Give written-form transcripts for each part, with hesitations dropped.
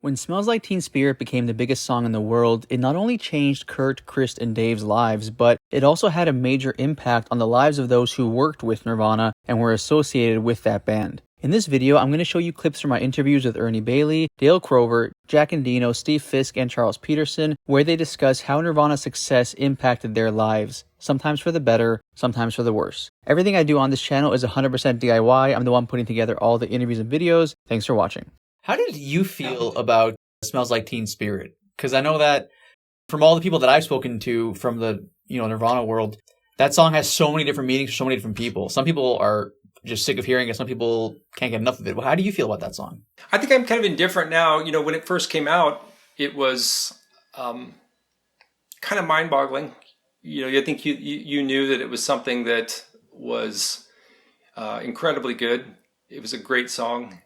When Smells Like Teen Spirit became the biggest song in the world, it not only changed Kurt, Chris, and Dave's lives, but it also had a major impact on the lives of those who worked with Nirvana and were associated with that band. In this video, I'm going to show you clips from my interviews with Ernie Bailey, Dale Crover, Jack Endino, Steve Fisk, and Charles Peterson, where they discuss how Nirvana's success impacted their lives, sometimes for the better, sometimes for the worse. Everything I do on this channel is 100% DIY. I'm the one putting together all the interviews and videos. Thanks for watching. How did you feel about Smells Like Teen Spirit? Because I know that from all the people that I've spoken to from the Nirvana world, that song has so many different meanings for so many different people. Some people are just sick of hearing it. Some people can't get enough of it. Well, how do you feel about that song? I think I'm kind of indifferent now. When it first came out, it was kind of mind-boggling. I think you knew that it was something that was incredibly good. It was a great song,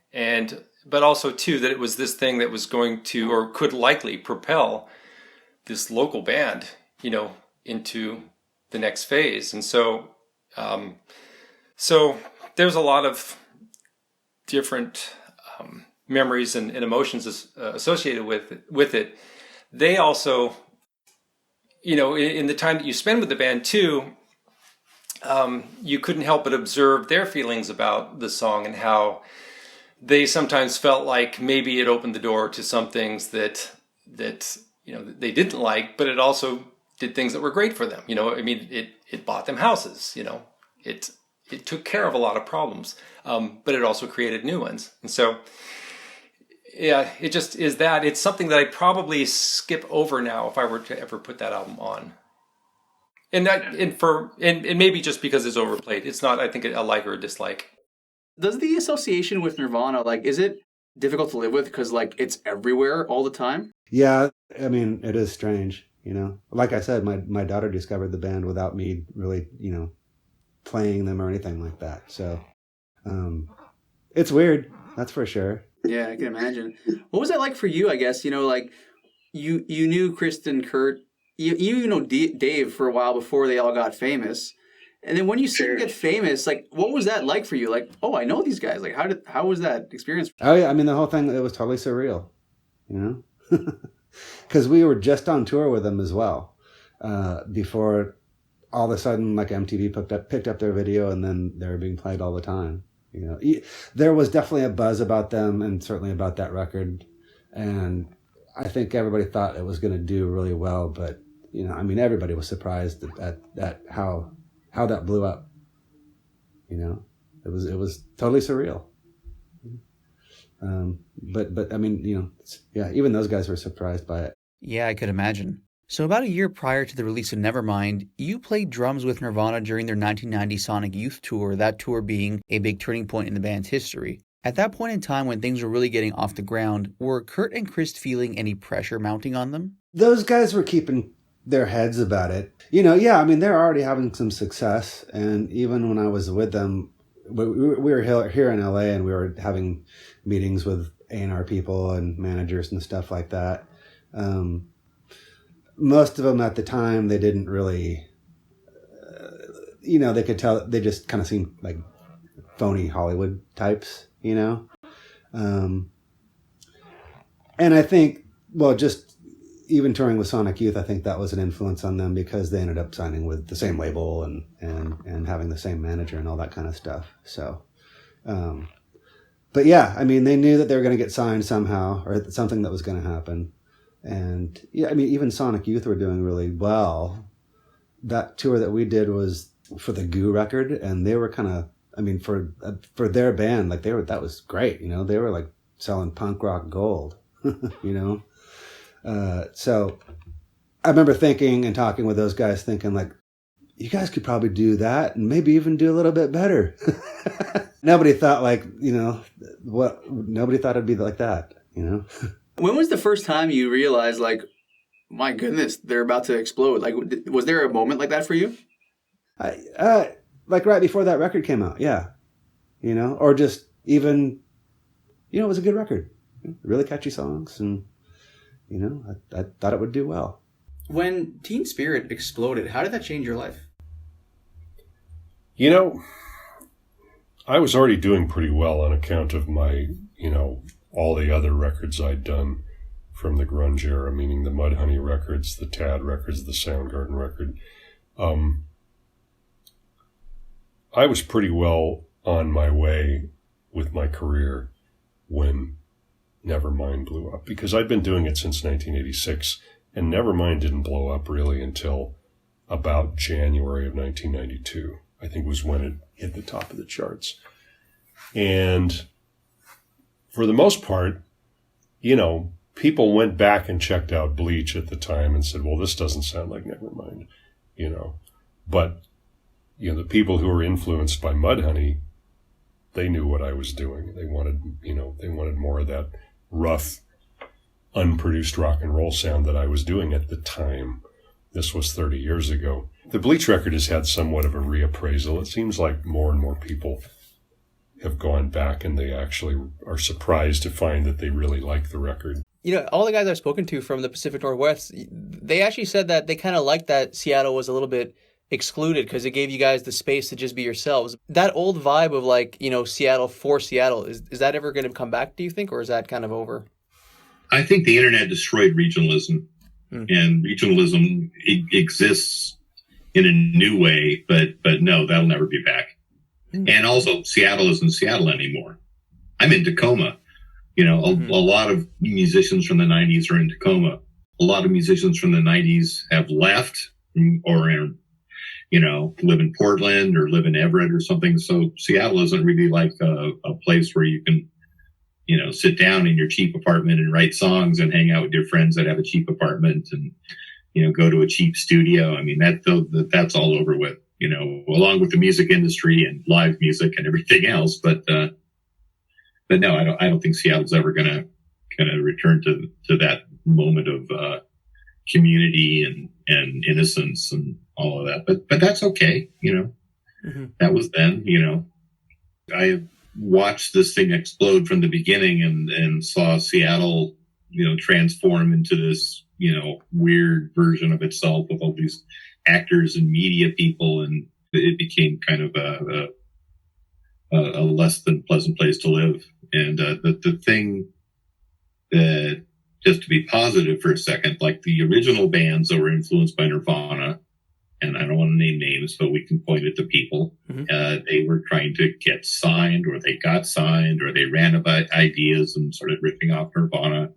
but also too that it was this thing that was going to or could likely propel this local band, into the next phase. And so there's a lot of different memories and emotions associated with it. They also, in the time that you spend with the band too, you couldn't help but observe their feelings about the song and how they sometimes felt like maybe it opened the door to some things that they didn't like, but it also did things that were great for them. It bought them houses. It took care of a lot of problems, but it also created new ones. And so, yeah, it just is that. It's something that I'd probably skip over now if I were to ever put that album on. And maybe just because it's overplayed. It's not, I think, a like or a dislike. Does the association with Nirvana, is it difficult to live with because, it's everywhere all the time? Yeah, it is strange, Like I said, my daughter discovered the band without me really, playing them or anything like that. So it's weird, that's for sure. Yeah, I can imagine. What was that like for you, I guess? You knew Kristen, Kurt, you know Dave for a while before they all got famous. And then when you see them get famous, what was that like for you? Oh, I know these guys. How was that experience? Oh yeah, the whole thing, it was totally surreal, because we were just on tour with them as well before all of a sudden MTV picked up their video, and then they were being played all the time. There was definitely a buzz about them, and certainly about that record, and I think everybody thought it was going to do really well, but everybody was surprised at how that blew up. It was totally surreal. But even those guys were surprised by it. Yeah, I could imagine. So about a year prior to the release of Nevermind, you played drums with Nirvana during their 1990 Sonic Youth tour, that tour being a big turning point in the band's history. At that point in time when things were really getting off the ground, were Kurt and Chris feeling any pressure mounting on them? Those guys were keeping their heads about it. They're already having some success, and even when I was with them, we were here in LA, and we were having meetings with A&R people and managers and stuff like that. Most of them at the time, they didn't really, they could tell, they just kind of seemed like phony Hollywood types, And I think, just even touring with Sonic Youth, I think that was an influence on them because they ended up signing with the same label and having the same manager and all that kind of stuff. So, but yeah, they knew that they were going to get signed somehow, or something that was going to happen. And yeah, even Sonic Youth were doing really well. That tour that we did was for the Goo record, and they were kind of, for their band, that was great. They were selling punk rock gold, So I remember thinking and talking with those guys, thinking you guys could probably do that and maybe even do a little bit better. Nobody thought nobody thought it'd be like that, When was the first time you realized, my goodness, they're about to explode? Was there a moment like that for you? Right before that record came out, yeah. Or just even, it was a good record. Really catchy songs, and, I thought it would do well. When Teen Spirit exploded, how did that change your life? I was already doing pretty well on account of my, all the other records I'd done from the grunge era, meaning the Mudhoney records, the Tad records, the Soundgarden record. I was pretty well on my way with my career when Nevermind blew up, because I'd been doing it since 1986, and Nevermind didn't blow up really until about January of 1992, I think was when it hit the top of the charts. And for the most part, you know, people went back and checked out Bleach at the time and said, well, this doesn't sound like Nevermind, you know. But, you know, the people who were influenced by Mudhoney, they knew what I was doing. They wanted, you know, they wanted more of that rough, unproduced rock and roll sound that I was doing at the time. This was 30 years ago. The Bleach record has had somewhat of a reappraisal. It seems like more and more people have gone back and they actually are surprised to find that they really like the record. You know, all the guys I've spoken to from the Pacific Northwest, they actually said that they kind of liked that Seattle was a little bit excluded because it gave you guys the space to just be yourselves. That old vibe of like, you know, Seattle for Seattle, is that ever going to come back, do you think, or is that kind of over? I think the internet destroyed regionalism, and regionalism exists in a new way, but no, that'll never be back. And also, Seattle isn't Seattle anymore. I'm in Tacoma. You know, a lot of musicians from the 90s are in Tacoma. A lot of musicians from the 90s have left or, you know, live in Portland or live in Everett or something. So Seattle isn't really like a place where you can, you know, sit down in your cheap apartment and write songs and hang out with your friends that have a cheap apartment and, you know, go to a cheap studio. I mean, that's all over with, you know, along with the music industry and live music and everything else. But no, I don't think Seattle's ever gonna return to that moment of community and innocence and all of that. But that's okay, you know. That was then, you know. I watched this thing explode from the beginning and saw Seattle, you know, transform into this, you know, weird version of itself with all these actors and media people, and it became kind of a less than pleasant place to live. And the thing that, just to be positive for a second, like the original bands that were influenced by Nirvana, and I don't want to name names, but we can point it to people. They were trying to get signed, or they got signed, or they ran about ideas and started ripping off Nirvana.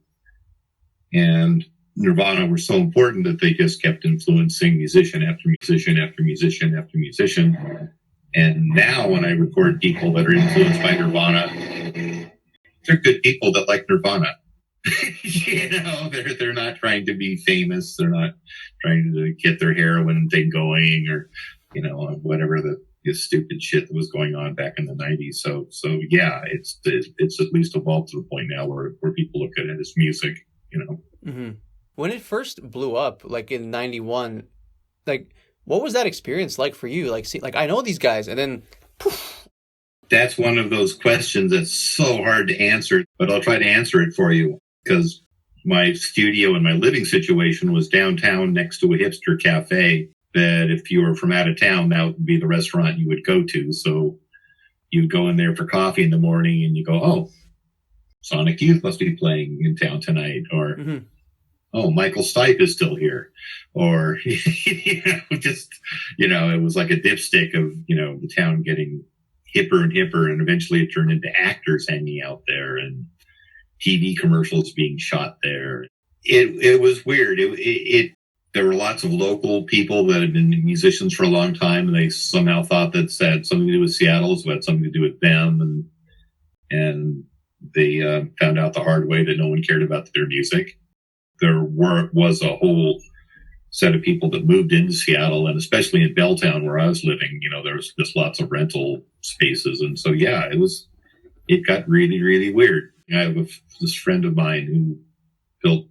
And Nirvana were so important that they just kept influencing musician after musician after musician after musician. And now when I record people that are influenced by Nirvana, they're good people that like Nirvana. You know, they're not trying to be famous. They're not trying to get their heroin thing going, or, you know, whatever the stupid shit that was going on back in the 90s. So yeah, it's at least evolved to the point now where people look at it as music, you know. When it first blew up, like in 91, like, what was that experience like for you? Like, see, like, I know these guys, and then poof. That's one of those questions that's so hard to answer, but I'll try to answer it for you, because my studio and my living situation was downtown next to a hipster cafe that if you were from out of town, that would be the restaurant you would go to. So you'd go in there for coffee in the morning and you go, oh, Sonic Youth must be playing in town tonight, or oh, Michael Stipe is still here, or, you know, just, you know, it was like a dipstick of, you know, the town getting hipper and hipper, and eventually it turned into actors hanging out there and TV commercials being shot there. It was weird. There were lots of local people that had been musicians for a long time, and they somehow thought that had something to do with Seattle, so it had something to do with them, and they found out the hard way that no one cared about their music. There was a whole set of people that moved into Seattle, and especially in Belltown where I was living, you know, there was just lots of rental spaces. And so, yeah, it got really, really weird. I have this friend of mine who built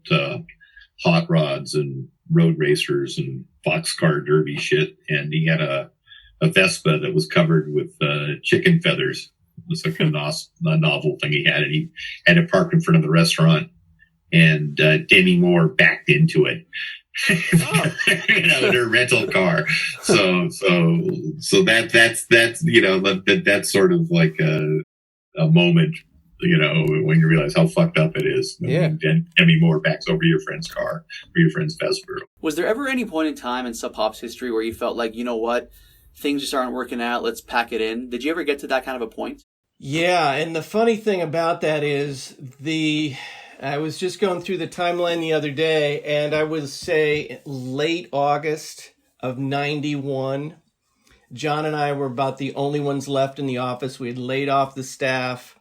hot rods and road racers and boxcar derby shit. And he had a Vespa that was covered with chicken feathers. It was like a novel thing he had. And he had it parked in front of the restaurant. And Demi Moore backed into it. You know, in her rental car. So that's you know, that's sort of like a moment when you realize how fucked up it is. Yeah. And Demi Moore backs over your friend's car or your friend's Vesper. Was there ever any point in time in Sub Pop's history where you felt like, you know what, things just aren't working out, let's pack it in? Did you ever get to that kind of a point? Yeah, and the funny thing about that is I was just going through the timeline the other day, and I would say late August of 91, John and I were about the only ones left in the office. We had laid off the staff,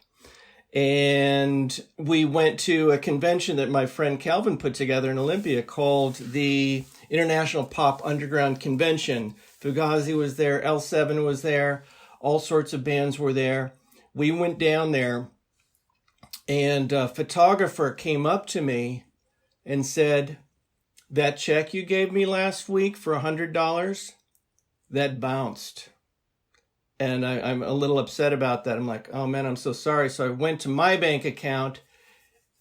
and we went to a convention that my friend Calvin put together in Olympia called the International Pop Underground Convention. Fugazi was there, L7 was there, all sorts of bands were there. We went down there, and a photographer came up to me and said, "That check you gave me last week for $100, that bounced." And I'm a little upset about that. I'm like, oh man, I'm so sorry. So I went to my bank account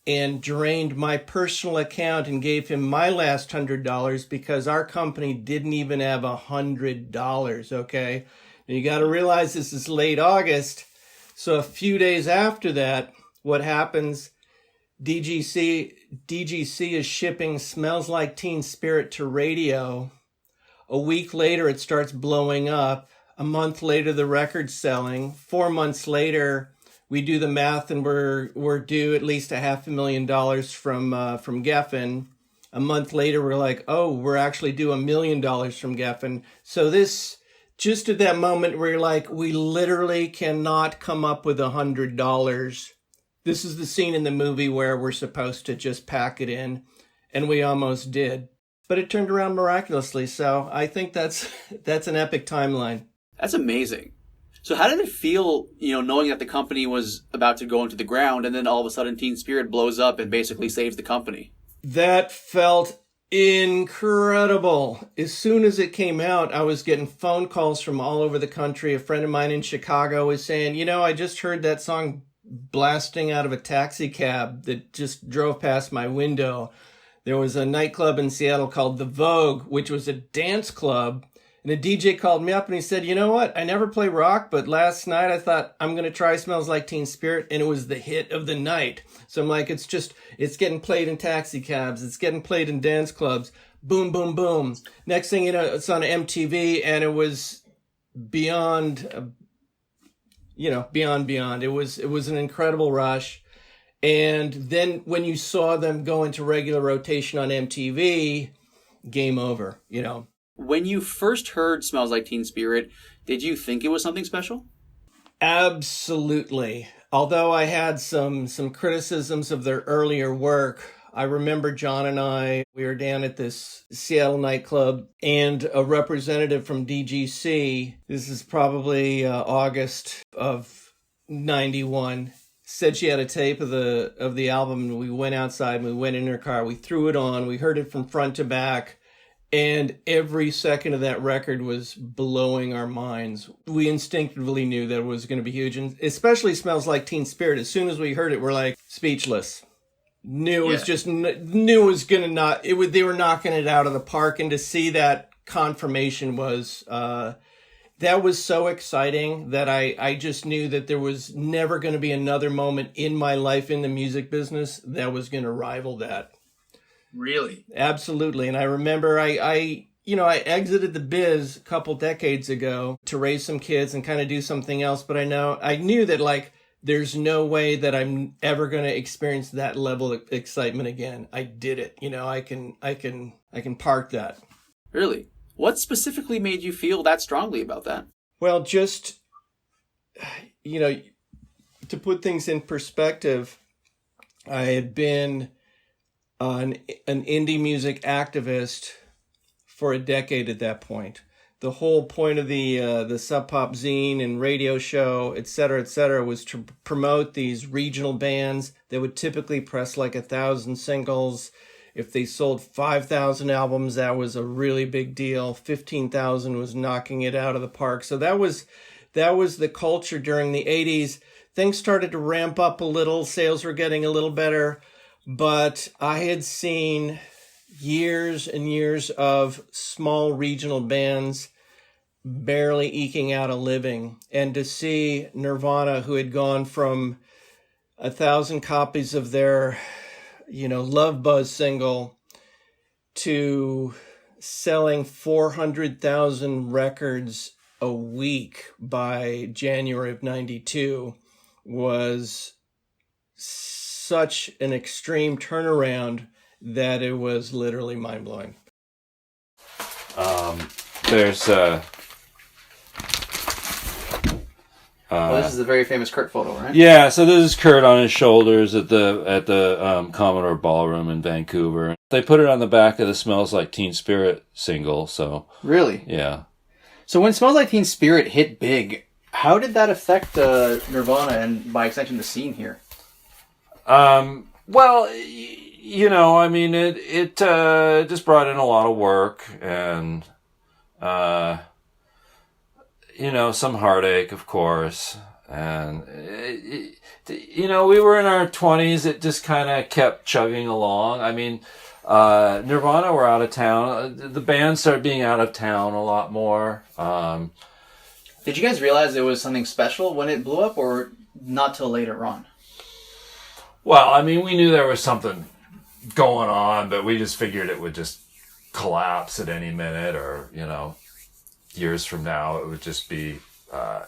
and drained my personal account and gave him my last $100 because our company didn't even have $100, okay? And you got to realize this is late August. So a few days after that, what happens, DGC is shipping Smells Like Teen Spirit to radio. A week later, it starts blowing up. A month later, the record's selling. 4 months later, we do the math and we're due at least $500,000 from Geffen. A month later, we're like, oh, we're actually due $1 million from Geffen. So this, just at that moment where you're like, we literally cannot come up with $100. This is the scene in the movie where we're supposed to just pack it in, and we almost did. But it turned around miraculously, so I think that's an epic timeline. That's amazing. So how did it feel, knowing that the company was about to go into the ground, and then all of a sudden Teen Spirit blows up and basically saves the company? That felt incredible. As soon as it came out, I was getting phone calls from all over the country. A friend of mine in Chicago was saying, I just heard that song blasting out of a taxi cab that just drove past my window. There was a nightclub in Seattle called The Vogue, which was a dance club. And a DJ called me up and he said, you know what? I never play rock, but last night I thought I'm going to try Smells Like Teen Spirit. And it was the hit of the night. So I'm like, it's getting played in taxi cabs. It's getting played in dance clubs. Boom, boom, boom. Next thing you know, it's on MTV and it was beyond, beyond. It was an incredible rush. And then when you saw them go into regular rotation on MTV, game over, When you first heard Smells Like Teen Spirit, did you think it was something special? Absolutely. Although I had some criticisms of their earlier work, I remember John and we were down at this Seattle nightclub, and a representative from DGC, this is probably August of 91, said she had a tape of the album, and we went outside and we went in her car, we threw it on, we heard it from front to back, and every second of that record was blowing our minds. We instinctively knew that it was going to be huge, and especially Smells Like Teen Spirit. As soon as we heard it, we're like speechless. Knew it was going to not. They were knocking it out of the park, and to see that confirmation was that was so exciting that I just knew that there was never going to be another moment in my life in the music business that was going to rival that. Really? Absolutely. And I remember I exited the biz a couple decades ago to raise some kids and kind of do something else. But I knew that there's no way that I'm ever going to experience that level of excitement again. I did it. I can park that. Really? What specifically made you feel that strongly about that? Well, just, to put things in perspective, I had been an indie music activist for a decade at that point. The whole point of the Sub Pop zine and radio show, et cetera, was to promote these regional bands that would typically press 1,000 singles. If they sold 5,000 albums, that was a really big deal. 15,000 was knocking it out of the park. So that was the culture during the 80s. Things started to ramp up a little. Sales were getting a little better. But I had seen years and years of small regional bands barely eking out a living. And to see Nirvana, who had gone from 1,000 copies of their, Love Buzz single to selling 400,000 records a week by January of 92 was such an extreme turnaround that it was literally mind-blowing. There's Well, this is a very famous Kurt photo, right? yeah, so this is Kurt on his shoulders at the Commodore Ballroom in Vancouver. They put it on the back of the Smells Like Teen Spirit single, so Really? yeah. So when Smells Like Teen Spirit hit big, how did that affect Nirvana and by extension the scene here? Well, I mean, it just brought in a lot of work and, some heartache, of course. And, we were in our 20s. It just kind of kept chugging along. I mean, Nirvana were out of town. The band started being out of town a lot more. Did you guys realize there was something special when it blew up, or not till later on? Well, I mean, we knew there was something going on, but we just figured it would just collapse at any minute, or, years from now, it would just be, a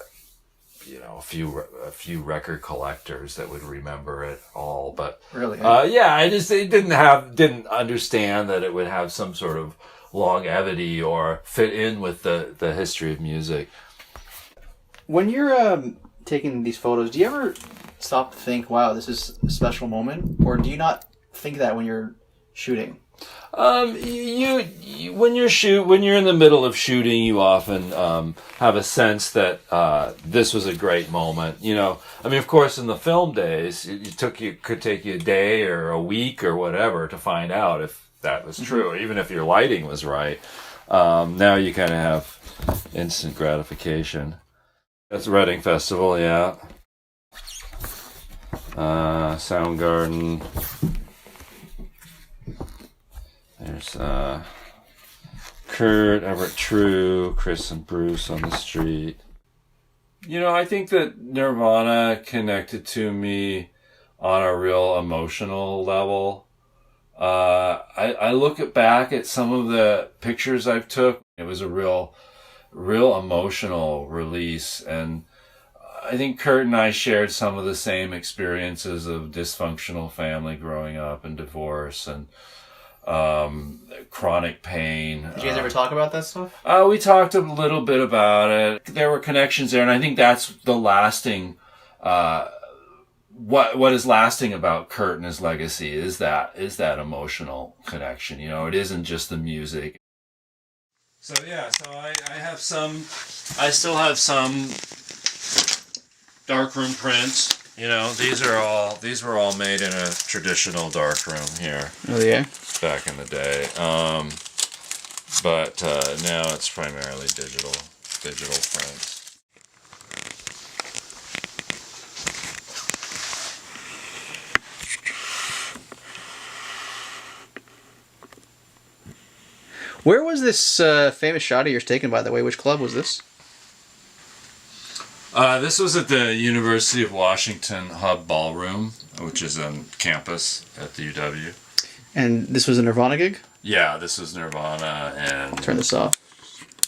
few record collectors that would remember it all. But Really? I just didn't understand that it would have some sort of longevity or fit in with the history of music. When you're taking these photos, do you ever stop to think, wow, this is a special moment? Or do you not think that when you're shooting? When you're in the middle of shooting, you often have a sense that this was a great moment. Of course, in the film days, it could take you a day or a week or whatever to find out if that was true, even if your lighting was right. Now you kind of have instant gratification. That's Reading Festival, yeah. Soundgarden. There's Kurt, Everett True, Chris and Bruce on the street. I think that Nirvana connected to me on a real emotional level. I look back at some of the pictures I've took. It was a real emotional release, and I think Kurt and I shared some of the same experiences of dysfunctional family growing up and divorce and chronic pain. Did you guys ever talk about that stuff? We talked a little bit about it. There were connections there, and I think that's the lasting, what is lasting about Kurt and his legacy is that emotional connection. It isn't just the music. So I still have some darkroom prints. These were all made in a traditional darkroom here. Oh, yeah? Back in the day. But now it's primarily digital prints. Where was this famous shot of yours taken, by the way? Which club was this? This was at the University of Washington Hub Ballroom, which is on campus at the UW. And this was a Nirvana gig? Yeah, this was Nirvana and... Turn this off.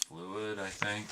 Fluid, I think.